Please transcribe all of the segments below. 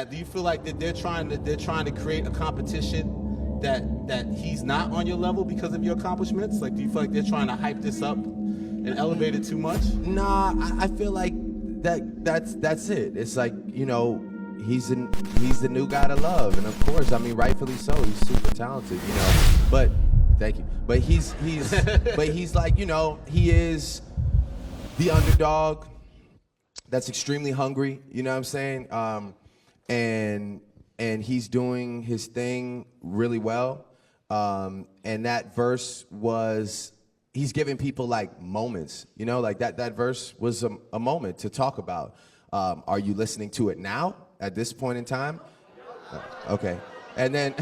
Do you feel like that they're trying to create a competition that he's not on your level because of your accomplishments? Like, do you feel like they're trying to hype this up and elevate it too much? Nah, I feel like that's it. It's like, he's the new guy to love, and of course, I mean, rightfully so. He's super talented, But thank you. But he's but he's like, he is the underdog that's extremely hungry. You know what I'm saying? And he's doing his thing really well. And that verse was, he's giving people like moments, like that verse was a moment to talk about. Are you listening to it now at this point in time? Okay. And then,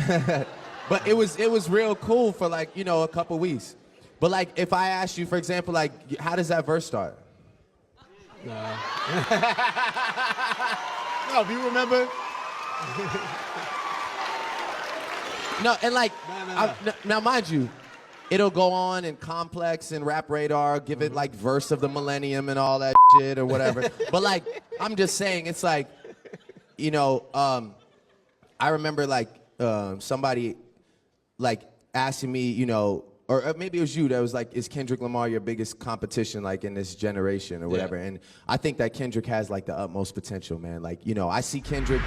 but it was real cool for like, a couple weeks. But like, if I asked you, for example, like, how does that verse start? No. No, do you remember? No, and like, No. now mind you, it'll go on in Complex and Rap Radar, give it like verse of the millennium and all that shit or whatever. But like, I'm just saying, it's like, I remember like somebody like asking me, or maybe it was you that was like, is Kendrick Lamar your biggest competition like in this generation or whatever? Yeah. And I think that Kendrick has like the utmost potential, man. Like, I see Kendrick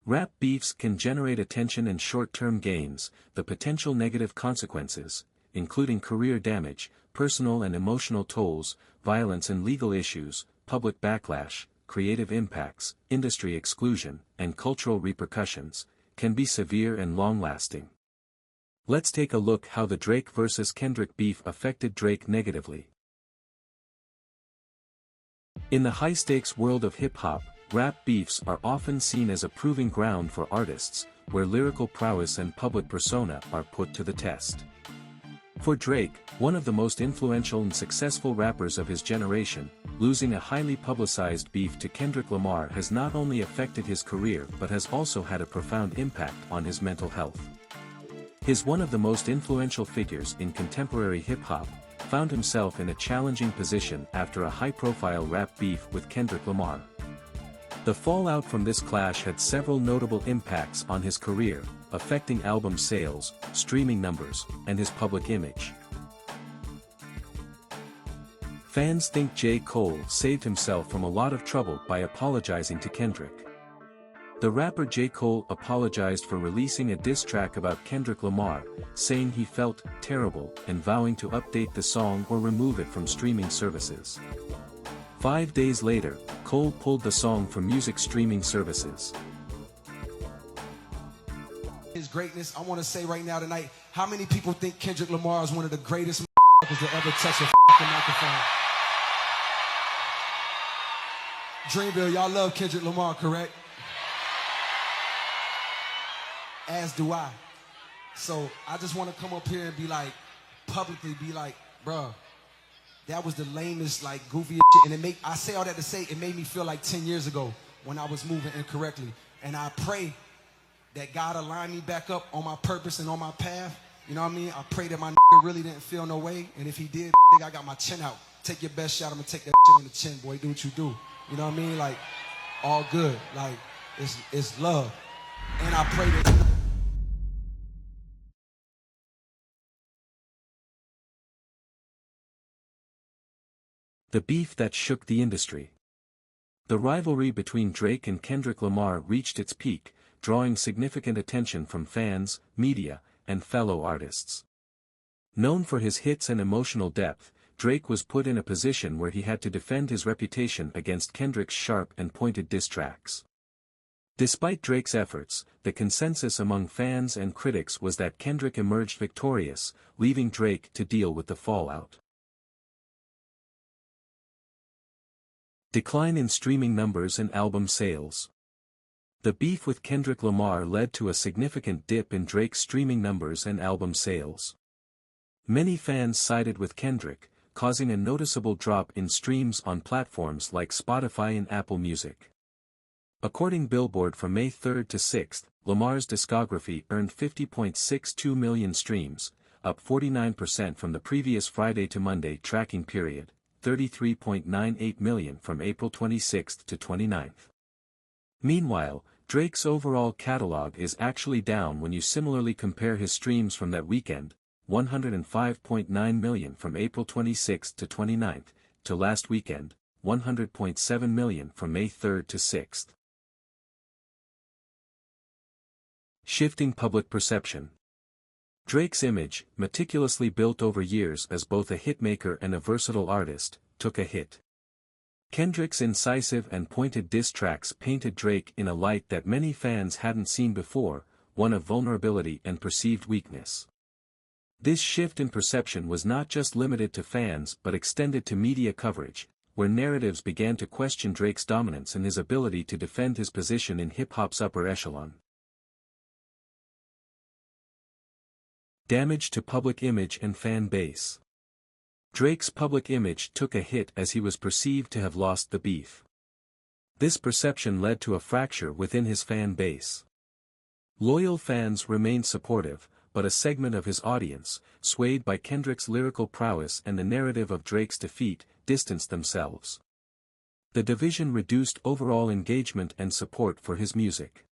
Rap beefs can generate attention and short-term gains, the potential negative consequences, including career damage, personal and emotional tolls, violence and legal issues, public backlash, creative impacts, industry exclusion, and cultural repercussions, can be severe and long-lasting. Let's take a look how the Drake versus Kendrick beef affected Drake negatively. In the high-stakes world of hip-hop, rap beefs are often seen as a proving ground for artists, where lyrical prowess and public persona are put to the test. For Drake, one of the most influential and successful rappers of his generation, losing a highly publicized beef to Kendrick Lamar has not only affected his career but has also had a profound impact on his mental health. His one of the most influential figures in contemporary hip-hop, found himself in a challenging position after a high-profile rap beef with Kendrick Lamar. The fallout from this clash had several notable impacts on his career, affecting album sales, streaming numbers, and his public image. Fans think J. Cole saved himself from a lot of trouble by apologizing to Kendrick. The rapper J. Cole apologized for releasing a diss track about Kendrick Lamar, saying he felt terrible and vowing to update the song or remove it from streaming services. 5 days later, Cole pulled the song from music streaming services. His greatness, I want to say right now tonight, how many people think Kendrick Lamar is one of the greatest motherfuckers to ever touch a microphone? Dreamville, y'all love Kendrick Lamar, correct? As do I. So I just want to come up here and be like, publicly be like, bruh, that was the lamest, like, goofiest shit. And I say all that to say, it made me feel like 10 years ago when I was moving incorrectly. And I pray that God align me back up on my purpose and on my path. You know what I mean? I pray that my really didn't feel no way. And if he did, I got my chin out. Take your best shot. I'm going to take that shit on the chin, boy. Do what you do. You know what I mean? Like, all good. Like, it's love. And I pray that... The beef that shook the industry. The rivalry between Drake and Kendrick Lamar reached its peak, drawing significant attention from fans, media, and fellow artists. Known for his hits and emotional depth, Drake was put in a position where he had to defend his reputation against Kendrick's sharp and pointed diss tracks. Despite Drake's efforts, the consensus among fans and critics was that Kendrick emerged victorious, leaving Drake to deal with the fallout. Decline in streaming numbers and album sales. The beef with Kendrick Lamar led to a significant dip in Drake's streaming numbers and album sales. Many fans sided with Kendrick, causing a noticeable drop in streams on platforms like Spotify and Apple Music. According to Billboard, from May 3 to 6, Lamar's discography earned 50.62 million streams, up 49% from the previous Friday to Monday tracking period, 33.98 million from April 26 to 29. Meanwhile, Drake's overall catalog is actually down when you similarly compare his streams from that weekend, 105.9 million from April 26 to 29, to last weekend, 100.7 million from May 3 to 6. Shifting public perception. Drake's image, meticulously built over years as both a hitmaker and a versatile artist, took a hit. Kendrick's incisive and pointed diss tracks painted Drake in a light that many fans hadn't seen before, one of vulnerability and perceived weakness. This shift in perception was not just limited to fans but extended to media coverage, where narratives began to question Drake's dominance and his ability to defend his position in hip-hop's upper echelon. Damage to public image and fan base. Drake's public image took a hit as he was perceived to have lost the beef. This perception led to a fracture within his fan base. Loyal fans remained supportive, but a segment of his audience, swayed by Kendrick's lyrical prowess and the narrative of Drake's defeat, distanced themselves. The division reduced overall engagement and support for his music.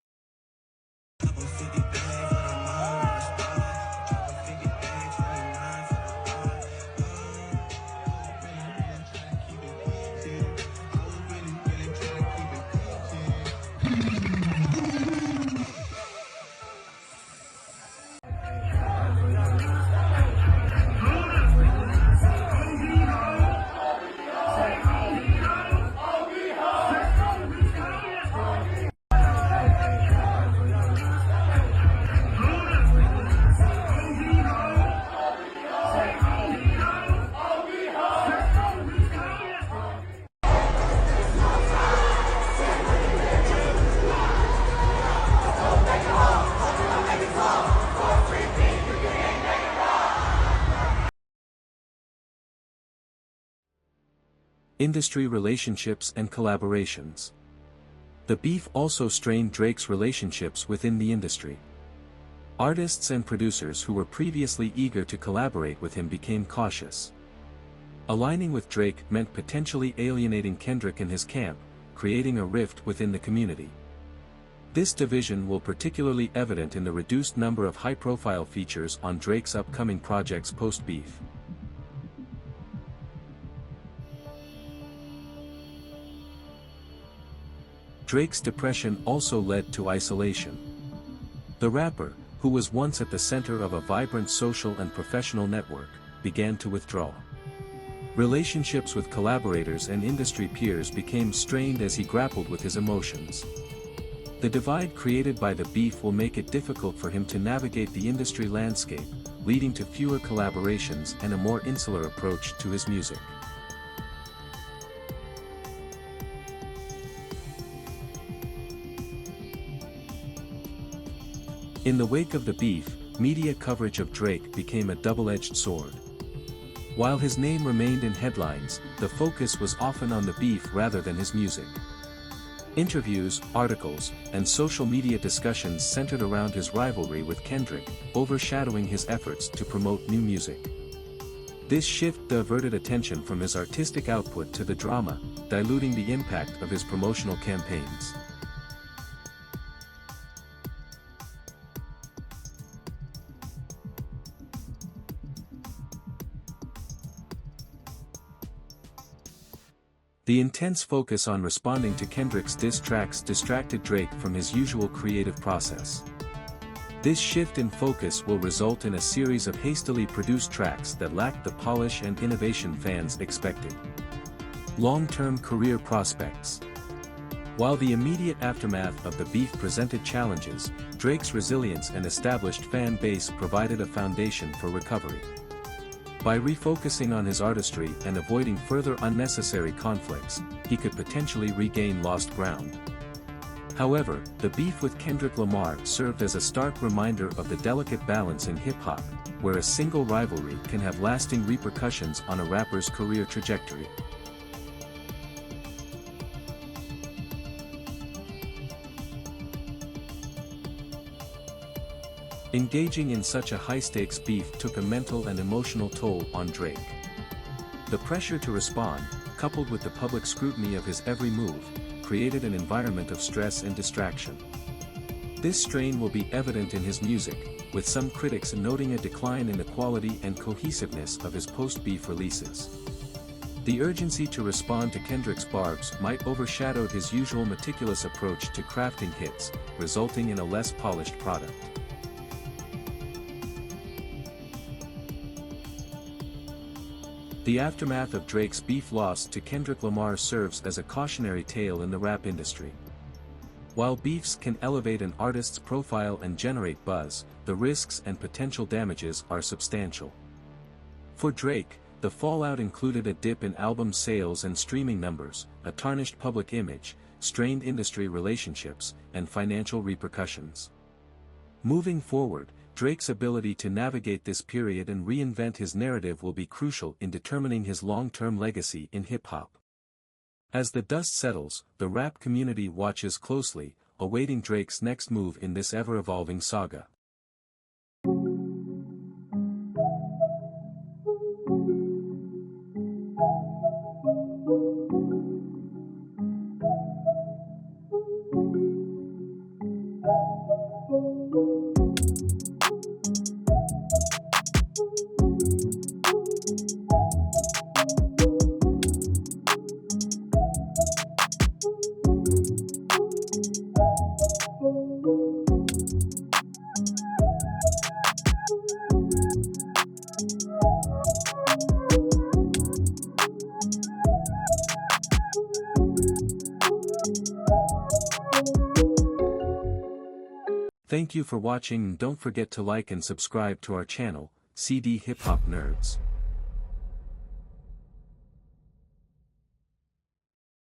Industry relationships and collaborations. The beef also strained Drake's relationships within the industry. Artists and producers who were previously eager to collaborate with him became cautious. Aligning with Drake meant potentially alienating Kendrick and his camp, creating a rift within the community. This division will be particularly evident in the reduced number of high-profile features on Drake's upcoming projects post-beef. Drake's depression also led to isolation. The rapper, who was once at the center of a vibrant social and professional network, began to withdraw. Relationships with collaborators and industry peers became strained as he grappled with his emotions. The divide created by the beef will make it difficult for him to navigate the industry landscape, leading to fewer collaborations and a more insular approach to his music. In the wake of the beef, media coverage of Drake became a double-edged sword. While his name remained in headlines, the focus was often on the beef rather than his music. Interviews, articles, and social media discussions centered around his rivalry with Kendrick, overshadowing his efforts to promote new music. This shift diverted attention from his artistic output to the drama, diluting the impact of his promotional campaigns. The intense focus on responding to Kendrick's diss tracks distracted Drake from his usual creative process. This shift in focus will result in a series of hastily produced tracks that lacked the polish and innovation fans expected. Long-term career prospects. While the immediate aftermath of the beef presented challenges, Drake's resilience and established fan base provided a foundation for recovery. By refocusing on his artistry and avoiding further unnecessary conflicts, he could potentially regain lost ground. However, the beef with Kendrick Lamar served as a stark reminder of the delicate balance in hip-hop, where a single rivalry can have lasting repercussions on a rapper's career trajectory. Engaging in such a high-stakes beef took a mental and emotional toll on Drake. The pressure to respond, coupled with the public scrutiny of his every move, created an environment of stress and distraction. This strain will be evident in his music, with some critics noting a decline in the quality and cohesiveness of his post-beef releases. The urgency to respond to Kendrick's barbs might overshadow his usual meticulous approach to crafting hits, resulting in a less polished product. The aftermath of Drake's beef loss to Kendrick Lamar serves as a cautionary tale in the rap industry. While beefs can elevate an artist's profile and generate buzz, the risks and potential damages are substantial. For Drake, the fallout included a dip in album sales and streaming numbers, a tarnished public image, strained industry relationships, and financial repercussions. Moving forward, Drake's ability to navigate this period and reinvent his narrative will be crucial in determining his long-term legacy in hip-hop. As the dust settles, the rap community watches closely, awaiting Drake's next move in this ever-evolving saga. Thank you for watching, and don't forget to like and subscribe to our channel, CD Hip Hop Nerds.